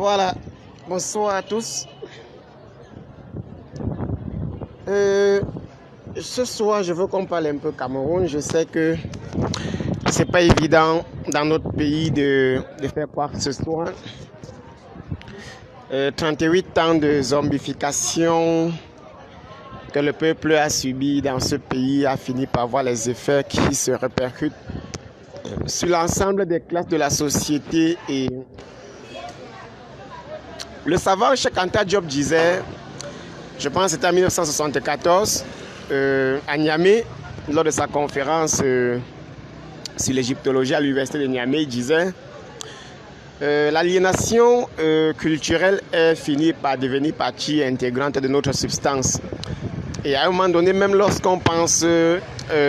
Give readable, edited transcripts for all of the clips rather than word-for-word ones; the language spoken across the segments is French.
Voilà, bonsoir à tous. Ce soir, je veux qu'on parle un peu Cameroun. Je sais que c'est pas évident dans notre pays de faire quoi que ce soit. 38 ans de zombification que le peuple a subi dans ce pays a fini par voir les effets qui se répercutent sur l'ensemble des classes de la société. Et le savant Cheikh Anta Diop disait, je pense que c'était en 1974, à Niamey, lors de sa conférence sur l'égyptologie à l'université de Niamey, il disait l'aliénation culturelle est finie par devenir partie intégrante de notre substance. Et à un moment donné, même lorsqu'on pense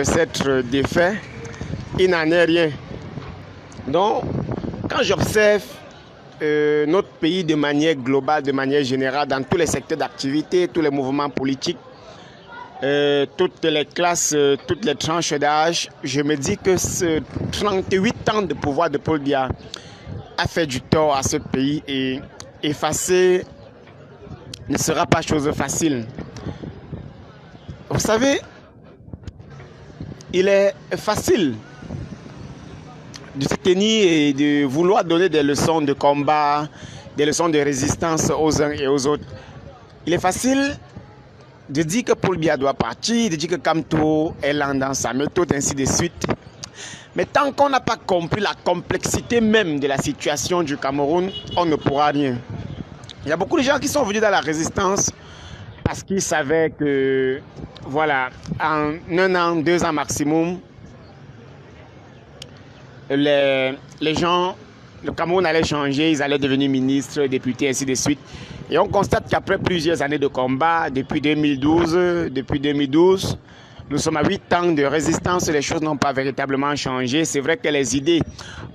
s'être défait, il n'en est rien. Donc, quand j'observe notre pays de manière globale, de manière générale, dans tous les secteurs d'activité, tous les mouvements politiques, toutes les classes, toutes les tranches d'âge, je me dis que ce 38 ans de pouvoir de Paul Biya a fait du tort à ce pays et effacer ne sera pas chose facile. Vous savez, il est facile de se tenir et de vouloir donner des leçons de combat, des leçons de résistance aux uns et aux autres. Il est facile de dire que Paul Biya doit partir, de dire que Kamto est lent dans sa méthode, ainsi de suite. Mais tant qu'on n'a pas compris la complexité même de la situation du Cameroun, on ne pourra rien. Il y a beaucoup de gens qui sont venus dans la résistance parce qu'ils savaient que, voilà, en 1 an, 2 ans maximum, les gens, le Cameroun allait changer, ils allaient devenir ministres, députés, ainsi de suite. Et on constate qu'après plusieurs années de combat, depuis 2012, nous sommes à 8 ans de résistance, les choses n'ont pas véritablement changé. C'est vrai que les idées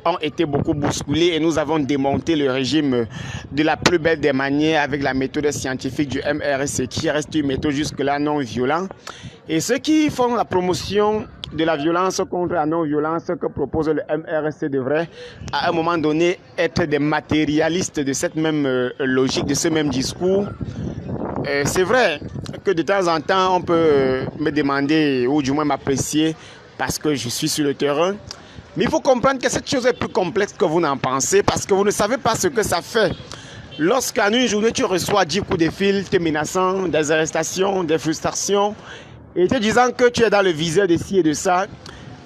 ont été beaucoup bousculées et nous avons démonté le régime de la plus belle des manières avec la méthode scientifique du MRC qui reste une méthode jusque-là non violente. Et ceux qui font la promotion de la violence contre la non-violence que propose le MRC devrait à un moment donné être des matérialistes de cette même logique, de ce même discours. C'est vrai que de temps en temps on peut me demander ou du moins m'apprécier parce que je suis sur le terrain. Mais il faut comprendre que cette chose est plus complexe que vous n'en pensez parce que vous ne savez pas ce que ça fait. Lorsqu'en une journée tu reçois 10 coups de fil te menaçant, des arrestations, des frustrations, et te disant que tu es dans le viseur de ci et de ça,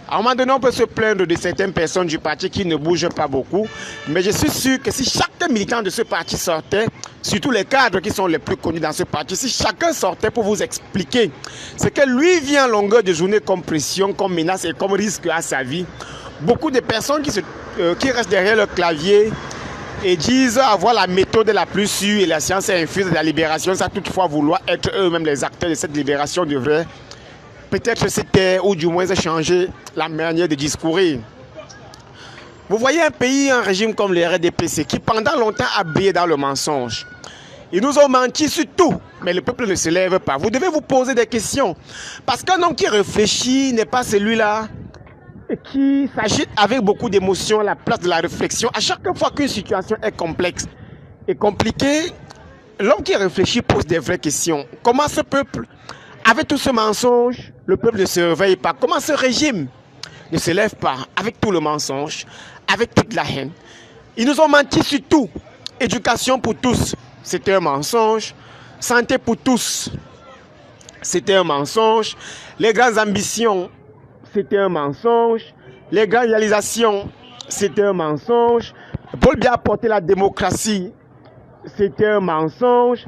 à un moment donné, on peut se plaindre de certaines personnes du parti qui ne bougent pas beaucoup. Mais je suis sûr que si chaque militant de ce parti sortait, surtout les cadres qui sont les plus connus dans ce parti, si chacun sortait pour vous expliquer ce que lui vient en longueur de journée comme pression, comme menace et comme risque à sa vie, beaucoup de personnes qui restent derrière le clavier et disent avoir la méthode la plus sûre et la science infuse de la libération, sans toutefois vouloir être eux-mêmes les acteurs de cette libération, devraient peut-être se taire ou du moins changer la manière de discourir. Vous voyez un pays, un régime comme le RDPC qui pendant longtemps a brillé dans le mensonge. Ils nous ont menti sur tout, mais le peuple ne se lève pas. Vous devez vous poser des questions. Parce qu'un homme qui réfléchit n'est pas celui-là qui s'agite avec beaucoup d'émotion à la place de la réflexion. À chaque fois qu'une situation est complexe et compliquée, l'homme qui réfléchit pose des vraies questions. Comment ce peuple, avec tout ce mensonge, le peuple ne se réveille pas? Comment ce régime ne se lève pas avec tout le mensonge, avec toute la haine? Ils nous ont menti sur tout. Éducation pour tous, c'était un mensonge. Santé pour tous, c'était un mensonge. Les grandes ambitions, c'était un mensonge. Les grandes réalisations, c'était un mensonge. Paul Biya a porté la démocratie, c'était un mensonge.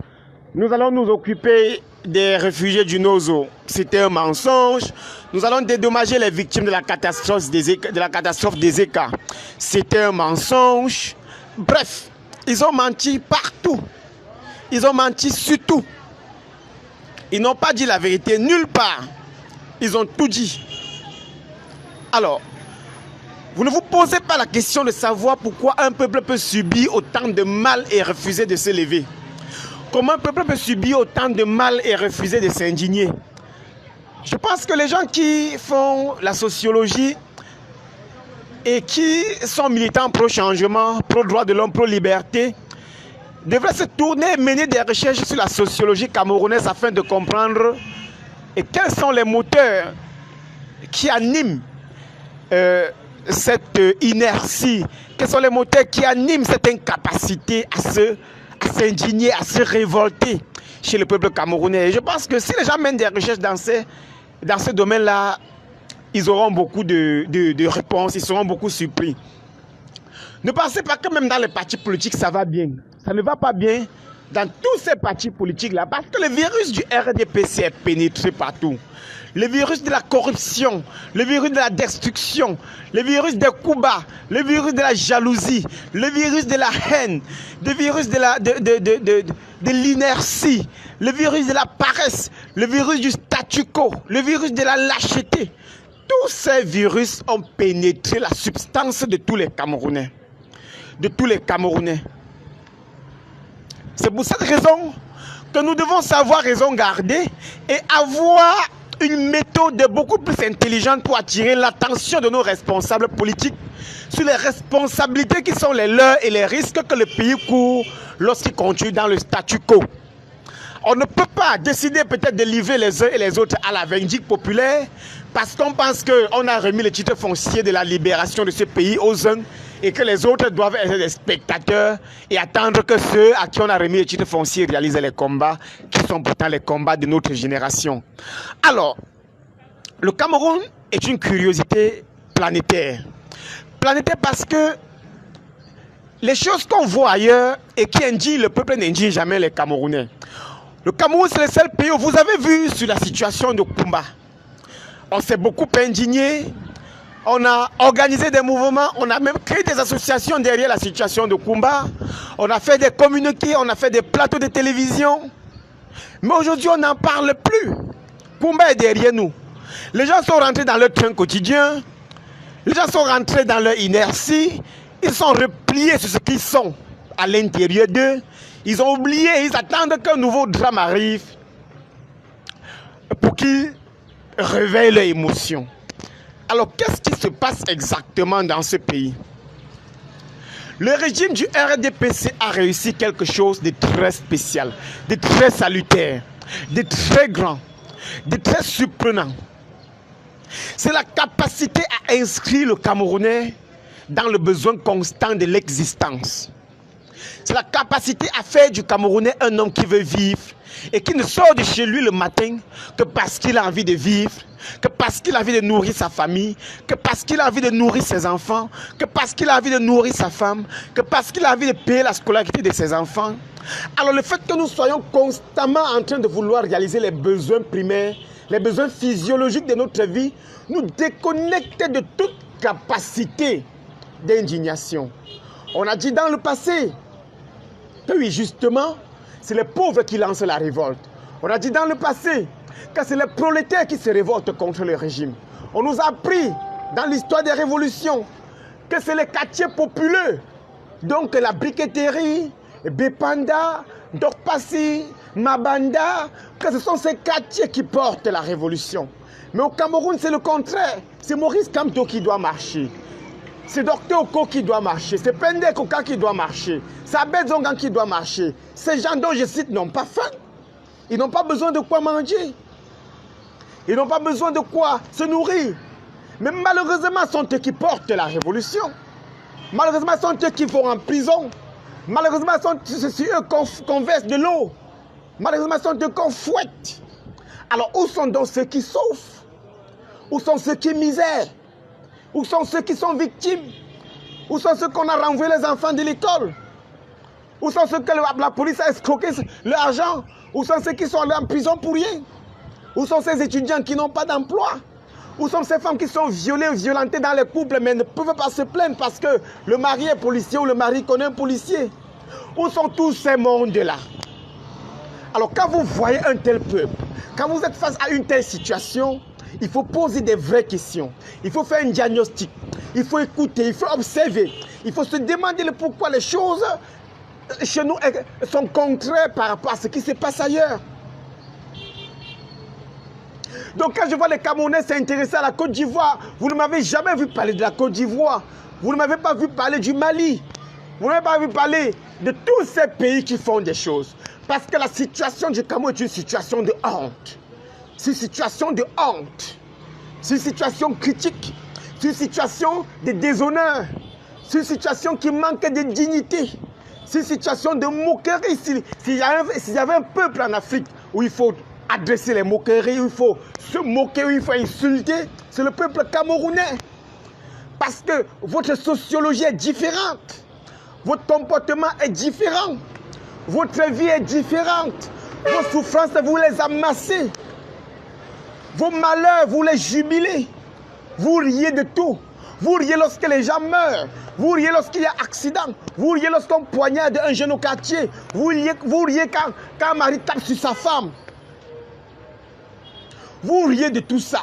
Nous allons nous occuper des réfugiés du Nozo, c'était un mensonge. Nous allons dédommager les victimes de la catastrophe des Éca, c'était un mensonge. Bref, ils ont menti partout. Ils ont menti sur tout. Ils n'ont pas dit la vérité nulle part. Ils ont tout dit. Alors, vous ne vous posez pas la question de savoir pourquoi un peuple peut subir autant de mal et refuser de se lever. Comment un peuple peut subir autant de mal et refuser de s'indigner? Je pense que les gens qui font la sociologie et qui sont militants pro-changement, pro-droit de l'homme, pro-liberté, devrait se tourner, mener des recherches sur la sociologie camerounaise afin de comprendre quels sont les moteurs qui animent cette inertie, quels sont les moteurs qui animent cette incapacité à s'indigner, à se révolter chez le peuple camerounais. Et je pense que si les gens mènent des recherches dans ce domaine-là, ils auront beaucoup de réponses, ils seront beaucoup surpris. Ne pensez pas que même dans les partis politiques, ça va bien. Ça ne va pas bien dans tous ces partis politiques-là, parce que le virus du RDPC est pénétré partout. Le virus de la corruption, le virus de la destruction, le virus des coups bas, le virus de la jalousie, le virus de la haine, le virus de l'inertie, le virus de la paresse, le virus du statu quo, le virus de la lâcheté. Tous ces virus ont pénétré la substance de tous les Camerounais. De tous les Camerounais. C'est pour cette raison que nous devons savoir raison garder et avoir une méthode beaucoup plus intelligente pour attirer l'attention de nos responsables politiques sur les responsabilités qui sont les leurs et les risques que le pays court lorsqu'il continue dans le statu quo. On ne peut pas décider peut-être de livrer les uns et les autres à la vindicte populaire parce qu'on pense qu'on a remis le titre foncier de la libération de ce pays aux uns et que les autres doivent être des spectateurs et attendre que ceux à qui on a remis le titre foncier réalisent les combats qui sont pourtant les combats de notre génération. Alors, le Cameroun est une curiosité planétaire. Planétaire parce que les choses qu'on voit ailleurs et qui indignent le peuple n'indignent jamais les Camerounais. Le Cameroun, c'est le seul pays où vous avez vu sur la situation de Kumba. On s'est beaucoup indigné, on a organisé des mouvements, on a même créé des associations derrière la situation de Kumba. On a fait des communiqués, on a fait des plateaux de télévision. Mais aujourd'hui, on n'en parle plus. Kumba est derrière nous. Les gens sont rentrés dans leur train quotidien. Les gens sont rentrés dans leur inertie. Ils sont repliés sur ce qu'ils sont à l'intérieur d'eux. Ils ont oublié, ils attendent qu'un nouveau drame arrive pour qu'ils réveillent leurs émotions. Alors, qu'est-ce qui se passe exactement dans ce pays? Le régime du RDPC a réussi quelque chose de très spécial, de très salutaire, de très grand, de très surprenant. C'est la capacité à inscrire le Camerounais dans le besoin constant de l'existence. C'est la capacité à faire du Camerounais un homme qui veut vivre et qui ne sort de chez lui le matin que parce qu'il a envie de vivre, que parce qu'il a envie de nourrir sa famille, que parce qu'il a envie de nourrir ses enfants, que parce qu'il a envie de nourrir sa femme, que parce qu'il a envie de payer la scolarité de ses enfants. Alors le fait que nous soyons constamment en train de vouloir réaliser les besoins primaires, les besoins physiologiques de notre vie, nous déconnecte de toute capacité d'indignation. On a dit dans le passé que oui, justement, c'est les pauvres qui lancent la révolte. On a dit dans le passé que c'est les prolétaires qui se révoltent contre le régime. On nous a appris dans l'histoire des révolutions que c'est les quartiers populeux, donc la briqueterie, Bépanda, Dorpassi, Mabanda, que ce sont ces quartiers qui portent la révolution. Mais au Cameroun, c'est le contraire. C'est Maurice Kamto qui doit marcher. C'est Dr Oko qui doit marcher, c'est Pende Koka qui doit marcher, c'est Abed Zongan qui doit marcher. Ces gens dont je cite n'ont pas faim. Ils n'ont pas besoin de quoi manger. Ils n'ont pas besoin de quoi se nourrir. Mais malheureusement, ce sont eux qui portent la révolution. Malheureusement, ce sont eux qui vont en prison. Malheureusement, c'est eux qu'on verse de l'eau. Malheureusement, ce sont eux qu'on fouette. Alors, où sont donc ceux qui souffrent? Où sont ceux qui misèrent? Où sont ceux qui sont victimes? Où sont ceux qu'on a renvoyé les enfants de l'école? Où sont ceux que la police a escroqué l'argent? Où sont ceux qui sont allés en prison pour rien? Où sont ces étudiants qui n'ont pas d'emploi? Où sont ces femmes qui sont violées ou violentées dans les couples mais ne peuvent pas se plaindre parce que le mari est policier ou le mari connaît un policier? Où sont tous ces mondes-là? Alors quand vous voyez un tel peuple, quand vous êtes face à une telle situation, il faut poser des vraies questions. Il faut faire un diagnostic. Il faut écouter, il faut observer. Il faut se demander le pourquoi les choses chez nous sont contraires par rapport à ce qui se passe ailleurs. Donc quand je vois les Camerounais s'intéresser à la Côte d'Ivoire, vous ne m'avez jamais vu parler de la Côte d'Ivoire. Vous ne m'avez pas vu parler du Mali. Vous n'avez pas vu parler de tous ces pays qui font des choses. Parce que la situation du Cameroun est une situation de honte. C'est une situation de honte. C'est une situation critique. C'est une situation de déshonneur. C'est une situation qui manque de dignité. C'est une situation de moquerie. S'il y avait un peuple en Afrique où il faut adresser les moqueries, où il faut se moquer, où il faut insulter, c'est le peuple camerounais. Parce que votre sociologie est différente. Votre comportement est différent. Votre vie est différente. Vos souffrances, vous les amassez. Vos malheurs, vous les jubilez. Vous riez de tout. Vous riez lorsque les gens meurent. Vous riez lorsqu'il y a accident. Vous riez lorsqu'on poignarde un jeune au quartier. Vous riez quand un mari tape sur sa femme. Vous riez de tout ça.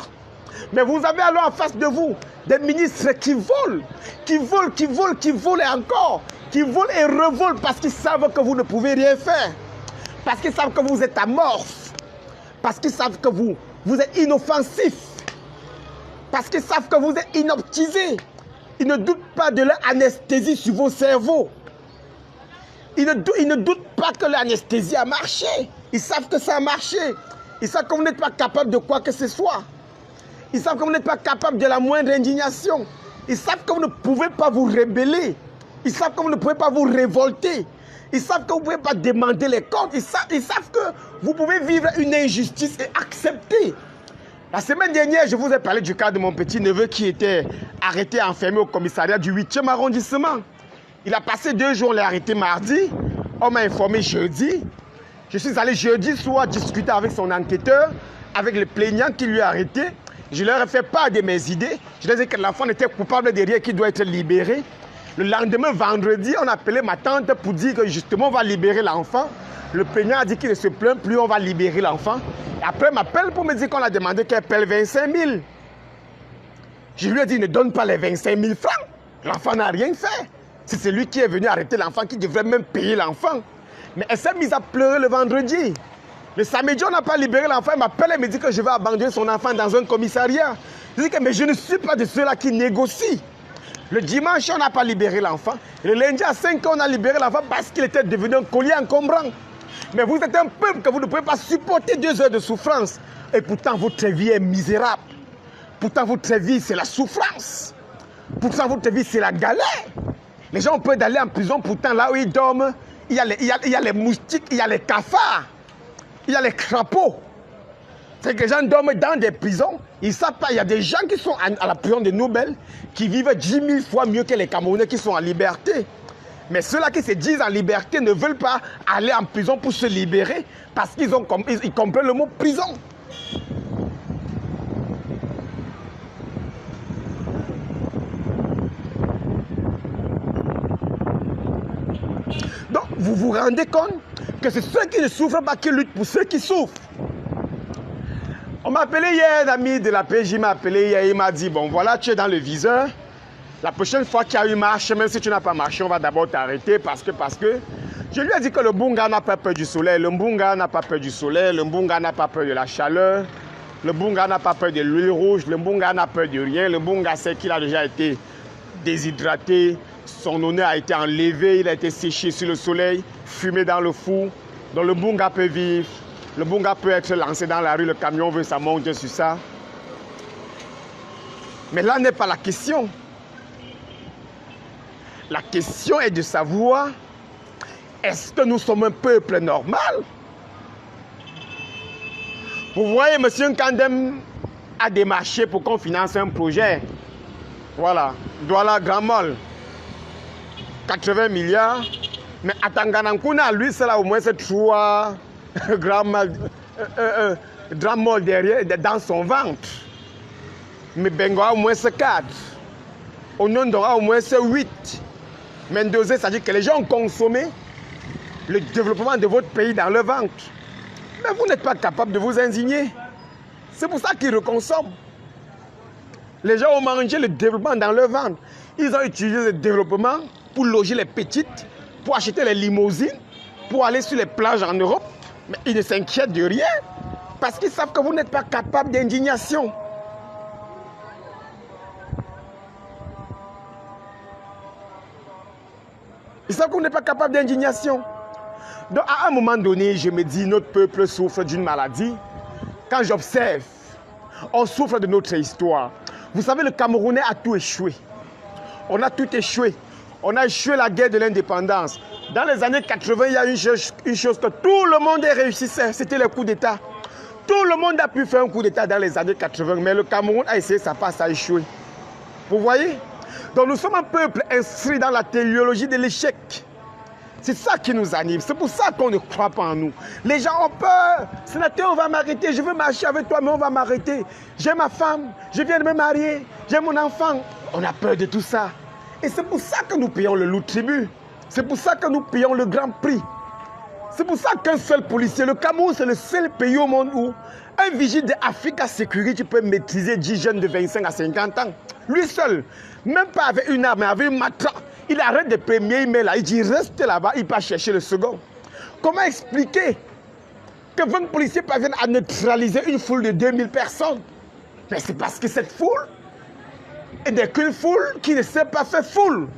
Mais vous avez alors en face de vous des ministres qui volent. Qui volent et encore. Qui volent et revolent parce qu'ils savent que vous ne pouvez rien faire. Parce qu'ils savent que vous êtes amorphe. Parce qu'ils savent que vous êtes inoffensif. Parce qu'ils savent que vous êtes inoptisé. Ils ne doutent pas de leur anesthésie sur vos cerveaux. Ils ne doutent pas que l'anesthésie a marché. Ils savent que ça a marché. Ils savent que vous n'êtes pas capable de quoi que ce soit. Ils savent que vous n'êtes pas capable de la moindre indignation. Ils savent que vous ne pouvez pas vous rebeller. Ils savent que vous ne pouvez pas vous révolter. Ils savent que vous ne pouvez pas demander les comptes. Ils savent que vous pouvez vivre une injustice et accepter. La semaine dernière, je vous ai parlé du cas de mon petit-neveu qui était arrêté, enfermé au commissariat du 8e arrondissement. Il a passé 2 jours, on l'a arrêté mardi. On m'a informé jeudi. Je suis allé jeudi soir discuter avec son enquêteur, avec le plaignant qui lui a arrêté. Je leur ai fait part de mes idées. Je leur ai dit que l'enfant n'était coupable de rien, qu'il doit être libéré. Le lendemain, vendredi, on a appelé ma tante pour dire que justement, on va libérer l'enfant. Le plaignant a dit qu'il ne se plaint plus, on va libérer l'enfant. Après, il m'appelle pour me dire qu'on a demandé qu'elle paie 25 000. Je lui ai dit, ne donne pas les 25 000 francs. L'enfant n'a rien fait. C'est celui qui est venu arrêter l'enfant qui devrait même payer l'enfant. Mais elle s'est mise à pleurer le vendredi. Le samedi, on n'a pas libéré l'enfant. Elle m'appelle et me dit que je vais abandonner son enfant dans un commissariat. Je dis que mais je ne suis pas de ceux-là qui négocient. Le dimanche, on n'a pas libéré l'enfant. Le lundi à 5 ans, on a libéré l'enfant parce qu'il était devenu un collier encombrant. Mais vous êtes un peuple que vous ne pouvez pas supporter 2 heures de souffrance. Et pourtant, votre vie est misérable. Pourtant, votre vie, c'est la souffrance. Pourtant, votre vie, c'est la galère. Les gens peuvent aller en prison, pourtant, là où ils dorment, il y a les moustiques, il y a les cafards, il y a les crapauds. C'est que les gens dorment dans des prisons. Ils ne savent pas, il y a des gens qui sont à la prison de Nobel qui vivent 10 000 fois mieux que les Camerounais qui sont en liberté. Mais ceux-là qui se disent en liberté ne veulent pas aller en prison pour se libérer parce qu'ils comprennent le mot prison. Donc, vous vous rendez compte que c'est ceux qui ne souffrent pas qui luttent pour ceux qui souffrent. On m'a appelé hier, l'ami de la PJ m'a appelé hier, il m'a dit, bon voilà, tu es dans le viseur. La prochaine fois qu'il y a eu marche, même si tu n'as pas marché, on va d'abord t'arrêter parce que je lui ai dit que le Bunga n'a pas peur du soleil, le Bunga n'a pas peur du soleil, le Bunga n'a pas peur de la chaleur, le Bunga n'a pas peur de l'huile rouge, le Bunga n'a peur de rien, le Bunga sait qu'il a déjà été déshydraté, son honneur a été enlevé, il a été séché sur le soleil, fumé dans le four, donc le Bunga peut vivre, le Bunga peut être lancé dans la rue, le camion veut ça monte sur ça. Mais là n'est pas la question. La question est de savoir, est-ce que nous sommes un peuple normal? Vous voyez, M. Nkandem a démarché pour qu'on finance un projet. Voilà, Douala Grand Mall, 80 milliards. Mais à Tanganankuna, lui, c'est là au moins 3 Grand Mall derrière, dans son ventre. Mais Bengo a au moins 4. Onondo a au moins 8. Mendoza, c'est-à-dire que les gens ont consommé le développement de votre pays dans le ventre. Mais vous n'êtes pas capable de vous indigner. C'est pour ça qu'ils reconsomment. Les gens ont mangé le développement dans leur ventre. Ils ont utilisé le développement pour loger les petites, pour acheter les limousines, pour aller sur les plages en Europe. Mais ils ne s'inquiètent de rien parce qu'ils savent que vous n'êtes pas capable d'indignation. Ils savent qu'on n'est pas capable d'indignation. Donc à un moment donné, je me dis, notre peuple souffre d'une maladie. Quand j'observe, on souffre de notre histoire. Vous savez, le Camerounais a tout échoué. On a tout échoué. On a échoué la guerre de l'indépendance. Dans les années 80, il y a une chose que tout le monde réussissait, c'était le coup d'État. Tout le monde a pu faire un coup d'État dans les années 80, mais le Cameroun a essayé, ça passe, ça a échoué. Vous voyez? Donc nous sommes un peuple inscrit dans la téléologie de l'échec. C'est ça qui nous anime, c'est pour ça qu'on ne croit pas en nous. Les gens ont peur. Sénateur, on va m'arrêter, je veux marcher avec toi, mais on va m'arrêter. J'ai ma femme, je viens de me marier, j'ai mon enfant. On a peur de tout ça. Et c'est pour ça que nous payons le loup tribut. C'est pour ça que nous payons le grand prix. C'est pour ça qu'un seul policier, le Cameroun, c'est le seul pays au monde où un vigile de Africa Security peut maîtriser 10 jeunes de 25 à 50 ans. Lui seul, même pas avec une arme, mais avec une matraque. Il arrête de premier, il met là, il dit reste là-bas, il part chercher le second. Comment expliquer que 20 policiers parviennent à neutraliser une foule de 2000 personnes? Mais c'est parce que cette foule n'est qu'une foule qui ne sait pas faire foule.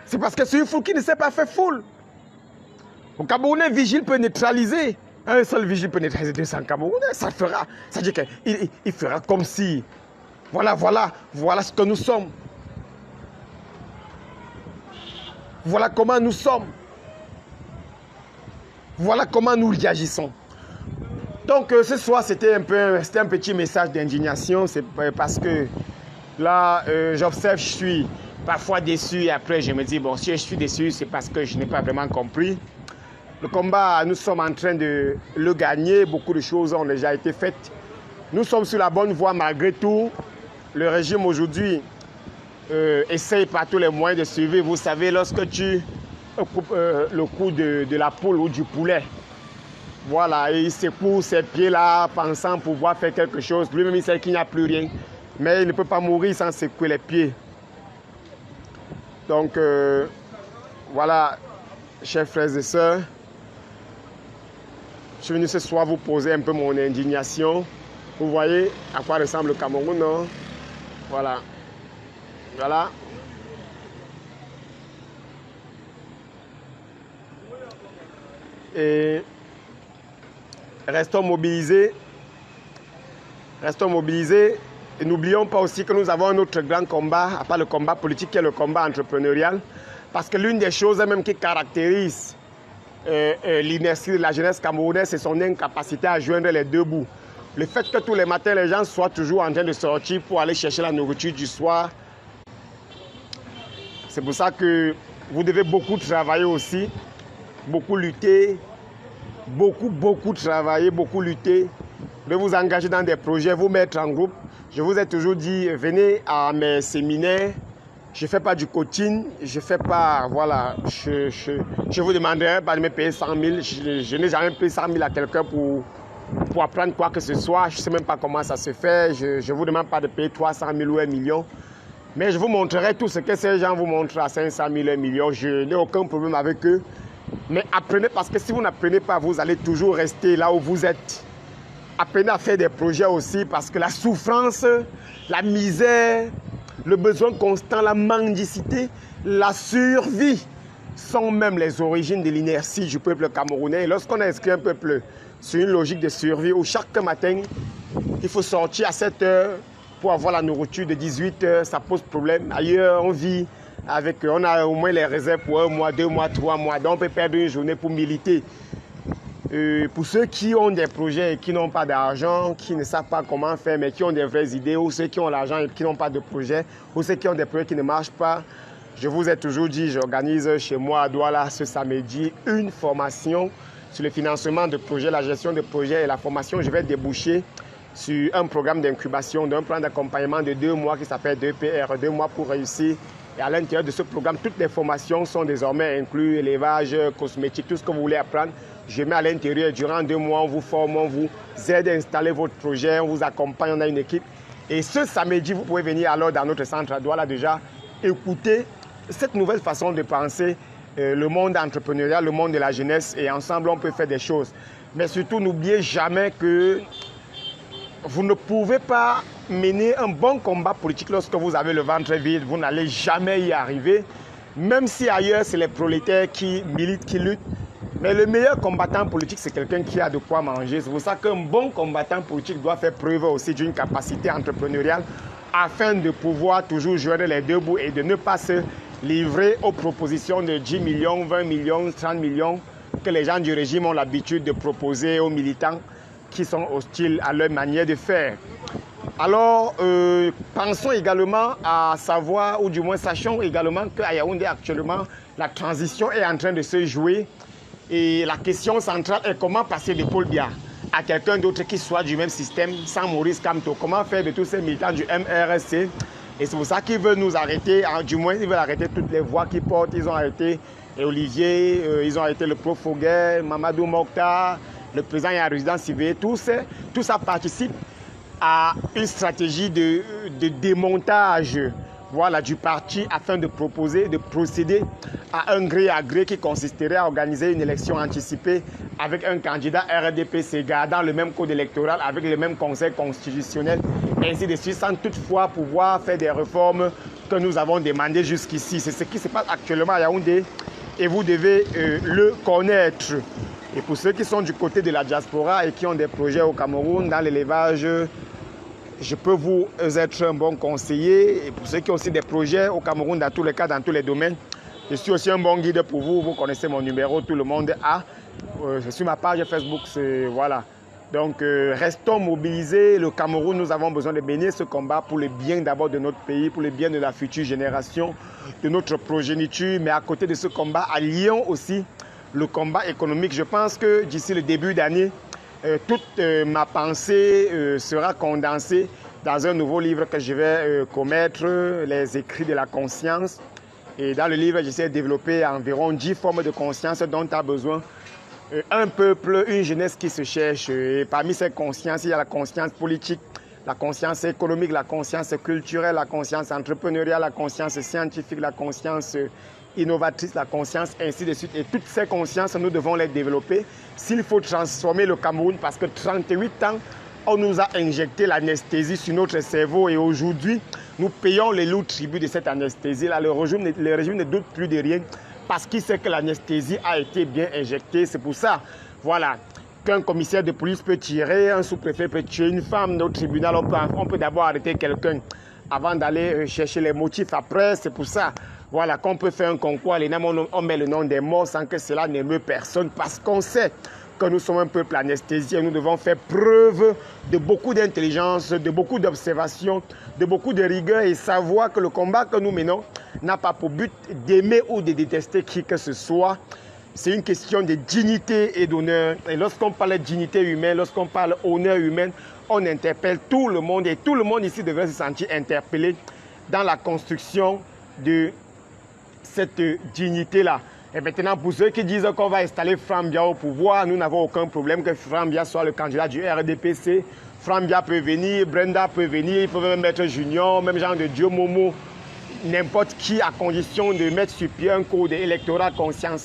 C'est parce que c'est une foule qui ne sait pas faire foule. Au Camerounais, un vigile peut neutraliser. Un seul vigile peut neutraliser 200 Camerounais. Ça fera, ça dit qu'il fera comme si, voilà ce que nous sommes. Voilà comment nous sommes. Voilà comment nous réagissons. Donc ce soir, c'était un petit message d'indignation. C'est parce que là, j'observe, je suis parfois déçu et après je me dis, bon, si je suis déçu, c'est parce que je n'ai pas vraiment compris. Le combat, nous sommes en train de le gagner. Beaucoup de choses ont déjà été faites. Nous sommes sur la bonne voie malgré tout. Le régime aujourd'hui essaye par tous les moyens de suivre. Vous savez, lorsque tu coupes le cou de la poule ou du poulet, voilà, et il secoue ses pieds là, pensant pouvoir faire quelque chose. Lui-même, il sait qu'il n'y a plus rien. Mais il ne peut pas mourir sans secouer les pieds. Donc, voilà, chers frères et sœurs, je suis venu ce soir vous poser un peu mon indignation. Vous voyez à quoi ressemble le Cameroun, non? Voilà. Voilà. Et restons mobilisés. Restons mobilisés. Et n'oublions pas aussi que nous avons un autre grand combat, à part le combat politique, qui est le combat entrepreneurial. Parce que l'une des choses même qui caractérise l'inertie de la jeunesse camerounaise, c'est son incapacité à joindre les deux bouts. Le fait que tous les matins, les gens soient toujours en train de sortir pour aller chercher la nourriture du soir. C'est pour ça que vous devez beaucoup travailler aussi, beaucoup lutter, beaucoup travailler, beaucoup lutter, de vous engager dans des projets, vous mettre en groupe. Je vous ai toujours dit, venez à mes séminaires. Je ne fais pas du coaching, je ne fais pas, voilà, je vous demanderai pas de me payer 100 000. Je n'ai jamais payé 100 000 à quelqu'un pour apprendre quoi que ce soit. Je ne sais même pas comment ça se fait. Je ne vous demande pas de payer 300 000 ou 1 million. Mais je vous montrerai tout ce que ces gens vous montrent à 500 000, 1 million. Je n'ai aucun problème avec eux. Mais apprenez, parce que si vous n'apprenez pas, vous allez toujours rester là où vous êtes. Apprenez à faire des projets aussi, parce que la souffrance, la misère, le besoin constant, la mendicité, la survie sont même les origines de l'inertie du peuple camerounais. Et lorsqu'on a inscrit un peuple sur une logique de survie où chaque matin, il faut sortir à 7 heures pour avoir la nourriture de 18 heures, ça pose problème. Ailleurs, on vit avec, on a au moins les réserves pour 1 mois, 2 mois, 3 mois. Donc on peut perdre une journée pour militer. Pour ceux qui ont des projets et qui n'ont pas d'argent, qui ne savent pas comment faire, mais qui ont des vraies idées, ou ceux qui ont l'argent et qui n'ont pas de projet, ou ceux qui ont des projets qui ne marchent pas, je vous ai toujours dit, j'organise chez moi à Douala ce samedi une formation sur le financement de projets, la gestion de projets et la formation. Je vais déboucher sur un programme d'incubation, d'un plan d'accompagnement de 2 mois qui s'appelle 2PR, 2 mois pour réussir. Et à l'intérieur de ce programme, toutes les formations sont désormais incluses, élevage, cosmétique, tout ce que vous voulez apprendre. Je mets à l'intérieur, durant 2 mois, on vous forme, on vous aide à installer votre projet, on vous accompagne, on a une équipe. Et ce samedi, vous pouvez venir alors dans notre centre à Douala déjà écouter cette nouvelle façon de penser le monde entrepreneurial, le monde de la jeunesse, et ensemble, on peut faire des choses. Mais surtout, n'oubliez jamais que vous ne pouvez pas mener un bon combat politique lorsque vous avez le ventre vide. Vous n'allez jamais y arriver. Même si ailleurs, c'est les prolétaires qui militent, qui luttent. Mais le meilleur combattant politique, c'est quelqu'un qui a de quoi manger. C'est pour ça qu'un bon combattant politique doit faire preuve aussi d'une capacité entrepreneuriale afin de pouvoir toujours joindre les deux bouts et de ne pas se livrer aux propositions de 10 millions, 20 millions, 30 millions que les gens du régime ont l'habitude de proposer aux militants qui sont hostiles à leur manière de faire. Alors, pensons également à savoir, ou du moins sachons également qu'à Yaoundé actuellement, la transition est en train de se jouer. Et la question centrale est comment passer de Paul Biya à quelqu'un d'autre qui soit du même système, sans Maurice Kamto. Comment faire de tous ces militants du MRSC. Et c'est pour ça qu'ils veulent nous arrêter, du moins ils veulent arrêter toutes les voix qui portent. Ils ont arrêté Olivier, ils ont arrêté le prof Foguet, Mamadou Mokhtar, le président et la résidence civile. Tout ça participe à une stratégie de démontage, voilà, du parti afin de proposer, de procéder à un gré à gré qui consisterait à organiser une élection anticipée avec un candidat RDPC gardant le même code électoral, avec le même conseil constitutionnel, ainsi de suite, sans toutefois pouvoir faire des réformes que nous avons demandées jusqu'ici. C'est ce qui se passe actuellement à Yaoundé et vous devez le connaître. Et pour ceux qui sont du côté de la diaspora et qui ont des projets au Cameroun dans l'élevage, je peux vous être un bon conseiller. Et pour ceux qui ont aussi des projets au Cameroun, dans tous les cas, dans tous les domaines, je suis aussi un bon guide pour vous. Vous connaissez mon numéro, tout le monde a. C'est sur ma page Facebook, voilà. Donc, restons mobilisés. Le Cameroun, nous avons besoin de mener ce combat pour le bien d'abord de notre pays, pour le bien de la future génération, de notre progéniture. Mais à côté de ce combat, allions aussi le combat économique. Je pense que d'ici le début d'année, toute ma pensée sera condensée dans un nouveau livre que je vais commettre, les écrits de la conscience. Et dans le livre, j'essaie de développer environ 10 formes de conscience dont a besoin un peuple, une jeunesse qui se cherche. Et parmi ces consciences, il y a la conscience politique, la conscience économique, la conscience culturelle, la conscience entrepreneuriale, la conscience scientifique, la conscience innovatrice, la conscience, ainsi de suite. Et toutes ces consciences, nous devons les développer s'il faut transformer le Cameroun, parce que 38 ans, on nous a injecté l'anesthésie sur notre cerveau et aujourd'hui, nous payons les lourds tributs de cette anesthésie-là. Le régime ne doute plus de rien parce qu'il sait que l'anesthésie a été bien injectée. C'est pour ça, voilà, qu'un commissaire de police peut tirer, un sous-préfet peut tuer une femme au tribunal. On peut d'abord arrêter quelqu'un avant d'aller chercher les motifs après. C'est pour ça, voilà, qu'on peut faire un concours à l'ENAM, on met le nom des morts sans que cela n'émeut personne parce qu'on sait que nous sommes un peuple anesthésié. Nous devons faire preuve de beaucoup d'intelligence, de beaucoup d'observation, de beaucoup de rigueur et savoir que le combat que nous menons n'a pas pour but d'aimer ou de détester qui que ce soit. C'est une question de dignité et d'honneur. Et lorsqu'on parle de dignité humaine, lorsqu'on parle d'honneur humain, on interpelle tout le monde et tout le monde ici devrait se sentir interpellé dans la construction de cette dignité-là. Et maintenant, pour ceux qui disent qu'on va installer Franck Biya au pouvoir, nous n'avons aucun problème que Franck Biya soit le candidat du RDPC. Franck Biya peut venir, Brenda peut venir, il peut même mettre Junior, même Jean de Dieu, Momo, n'importe qui, à condition de mettre sur pied un code électoral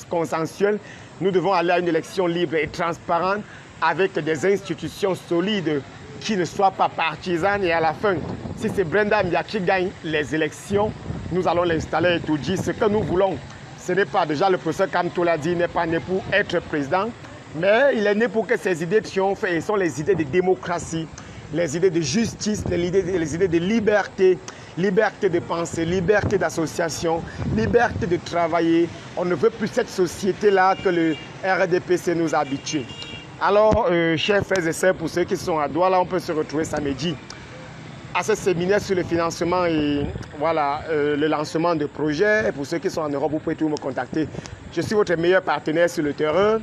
consensuel. Nous devons aller à une élection libre et transparente avec des institutions solides qui ne soient pas partisanes. Et à la fin, si c'est Brenda Biya qui gagne les élections, nous allons l'installer et tout dire. Ce que nous voulons, ce n'est pas, déjà le professeur Kamto l'a dit, il n'est pas né pour être président, mais il est né pour que ses idées triomphent et ce sont les idées de démocratie, les idées de justice, les idées de liberté, liberté de penser, liberté d'association, liberté de travailler. On ne veut plus cette société-là que le RDPC nous a habitués. Alors, chers frères et sœurs, pour ceux qui sont à Douala, on peut se retrouver samedi à ce séminaire sur le financement et voilà, le lancement de projets. Et pour ceux qui sont en Europe, vous pouvez toujours me contacter. Je suis votre meilleur partenaire sur le terrain.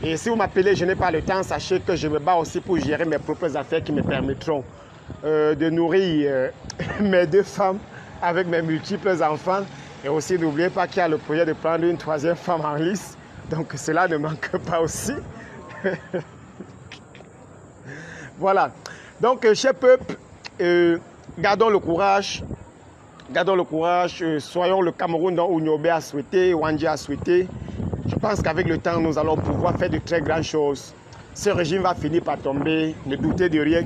Et si vous m'appelez, je n'ai pas le temps, sachez que je me bats aussi pour gérer mes propres affaires qui me permettront de nourrir mes 2 femmes avec mes multiples enfants. Et aussi, n'oubliez pas qu'il y a le projet de prendre une 3e femme en lice. Donc, cela ne manque pas aussi. Voilà. Donc, cher peuple, gardons le courage, soyons le Cameroun dont Ouniobé a souhaité, Wandji a souhaité. Je pense qu'avec le temps, nous allons pouvoir faire de très grandes choses. Ce régime va finir par tomber, ne doutez de rien.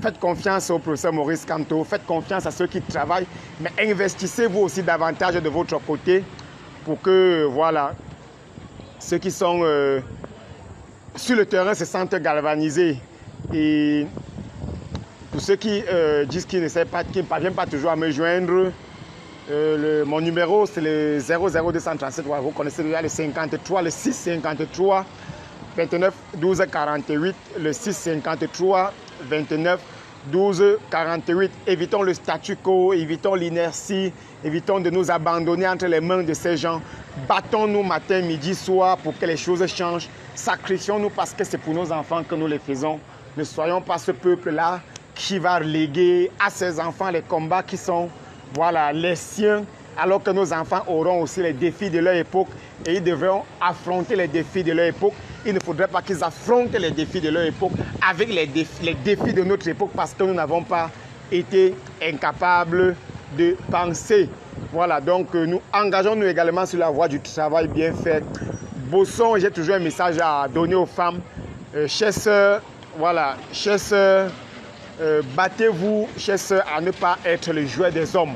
Faites confiance au professeur Maurice Kamto, faites confiance à ceux qui travaillent, mais investissez-vous aussi davantage de votre côté pour que, voilà, ceux qui sont sur le terrain se sentent galvanisés. Et pour ceux qui disent qu'ils ne savent pas, qui ne parviennent pas toujours à me joindre, mon numéro c'est le 00237, vous connaissez déjà le 53, le 653 29 12 48, le 653 29 12 48. Évitons le statu quo, évitons l'inertie, évitons de nous abandonner entre les mains de ces gens. Battons-nous matin, midi, soir pour que les choses changent. Sacrifions-nous parce que c'est pour nos enfants que nous les faisons. Ne soyons pas ce peuple-là qui va léguer à ses enfants les combats qui sont, voilà, les siens, alors que nos enfants auront aussi les défis de leur époque et ils devront affronter les défis de leur époque. Il ne faudrait pas qu'ils affrontent les défis de leur époque avec les défis de notre époque parce que nous n'avons pas été incapables de penser. Voilà, donc nous engageons-nous également sur la voie du travail bien fait. Bossons, j'ai toujours un message à donner aux femmes. Chères sœurs, voilà, chères sœurs, battez-vous, chères sœurs, à ne pas être le jouet des hommes.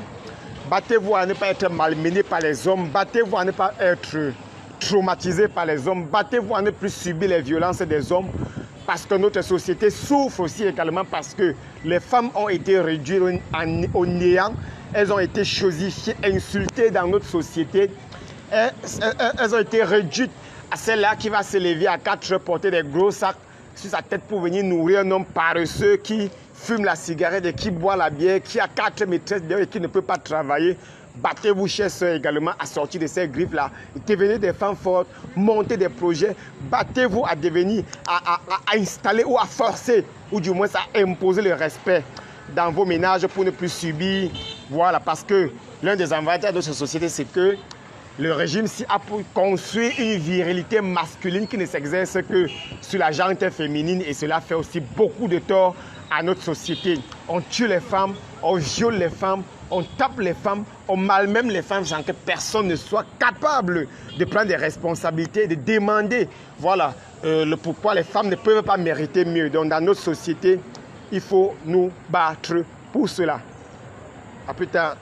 Battez-vous à ne pas être malmené par les hommes. Battez-vous à ne pas être traumatisé par les hommes. Battez-vous à ne plus subir les violences des hommes. Parce que notre société souffre aussi également parce que les femmes ont été réduites au néant. Elles ont été chosifiées, insultées dans notre société. Elles ont été réduites à celle-là qui va se lever à 4 heures, porter des gros sacs sur sa tête pour venir nourrir un homme paresseux qui fume la cigarette et qui boit la bière, qui a 4 maîtresses et qui ne peut pas travailler. Battez-vous, chers sœurs, également à sortir de ces griffes-là. Devenez des femmes fortes, montez des projets. Battez-vous à devenir, à installer ou à forcer, ou du moins à imposer le respect dans vos ménages pour ne plus subir. Voilà, parce que l'un des avantages de cette société, c'est que le régime a construit une virilité masculine qui ne s'exerce que sur la gente féminine et cela fait aussi beaucoup de tort à notre société. On tue les femmes, on viole les femmes, on tape les femmes, on malmène les femmes sans que personne ne soit capable de prendre des responsabilités, de demander, voilà, le pourquoi les femmes ne peuvent pas mériter mieux. Donc dans notre société, il faut nous battre pour cela. À plus tard.